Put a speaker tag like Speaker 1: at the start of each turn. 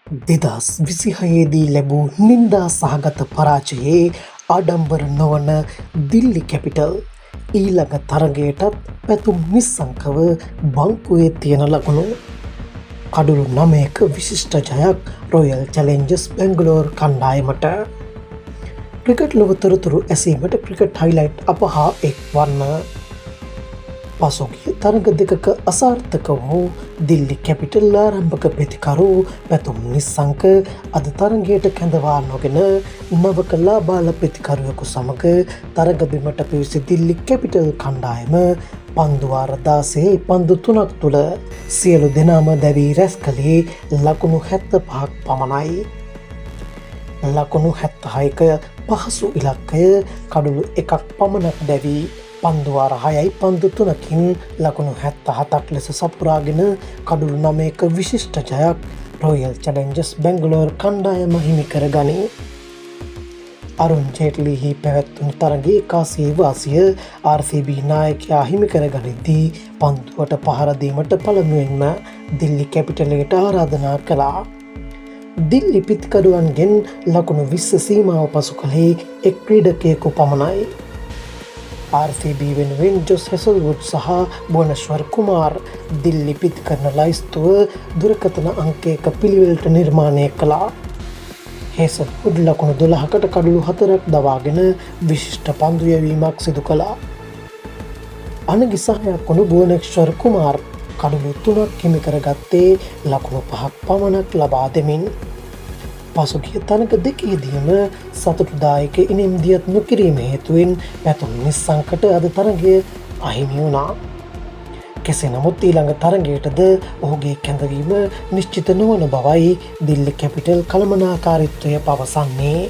Speaker 1: 2026දී ලැබූ නින්දා සහගත පරාජයේ ආඩම්බර නොවන දිල්ලි කැපිටල් ඊළඟ තරගයටත් පැතුම් නිස්සංකව බංකුවේ තියෙන ලකුණු කඩුළු 9ක විශිෂ්ට ජයක් රොයල් චැලෙන්ජර්ස් බැංගලෝර් කණ්ඩායමට. ක්‍රිකට් ලොව තොරතුරු ඇසීමට ක්‍රිකට් හයිලයිට් අප හා එක්වන්න. පසුගිය තරග දෙකක අසාර්ථක වූ දිල්ලි කැපිටල් ආරම්භක ප්‍රතිකරු පැතුම් නිස්සංක අද තරගයට කැඳවා නොගෙන නවක ලාබාල ප්‍රතිකරුවෙකු සමග තරගබිමට පිවිසි දිල්ලි කැපිටල් කණ්ඩායම පන්දුවාර 16 පන්දු 3ක් තුළ සියලු දෙනාම දැවී රැස් කළේ ලකුණු 75ක් පමණයි. ලකුණු 76ක පහසු ඉලක්කය කඩුළු 1ක් පමණක් දැවී පන්දුවාර 6යි පන්දු 3කින් ලකුණු 77ක් ලෙස සපුරාගෙන කඩුළු 9ක විශිෂ්ට ජයක් රොයල් චැලෙන්ජර්ස් බැංගලෝර් කණ්ඩායම හිමි කර ගනී. අරුන් ජේට්ලිහි පැවැත්වුණු තරගයේ කාසියේ වාසිය RCB නායකයා හිමි කර ගනිද්දී පන්දුවට පහර දීමට පළමුවෙන්ම දිල්ලි කැපිටලයට ආරාධනා කළා. දිල්ලි පිතිකරුවන්ගෙන් ලකුණු 20 සීමාව පසු කළේ එක් ක්‍රීඩකයෙකු පමණයි. RCB වෙනුවෙන් ජොස් හෙසල්වුඩ් සහ බොනශ්වර් කුමාර් දිල්ලි පිති කරන ලයිස්තුව දුරකථන අංකයක පිළිවෙලට නිර්මාණය කළා. හෙසල්වුඩ් ලකුණු 12කට කඩුළු 4ක් දවාගෙන විශිෂ්ට පන්දු යැවීමක් සිදු කළා. අනගි සහයක් වුණු බොනශ්වර් කුමාර් කඩුළු 3ක් හිමි කරගත්තේ ලකුණු 5ක් පමණක් ලබා දෙමින්. පසුගිය තරග දෙකේදීම සතුටුදායක ඉනිම් දියත් නොකිරීම හේතුවෙන් පැතුම් නිස්සංකට අද තරගය අහිමි වුණා. කෙසේ නමුත් ඊළඟ තරගයටද ඔහුගේ කැඳවීම නිශ්චිත නොවන බවයි දිල්ලි කැපිටල් කළමනාකාරීත්වය පවසන්නේ.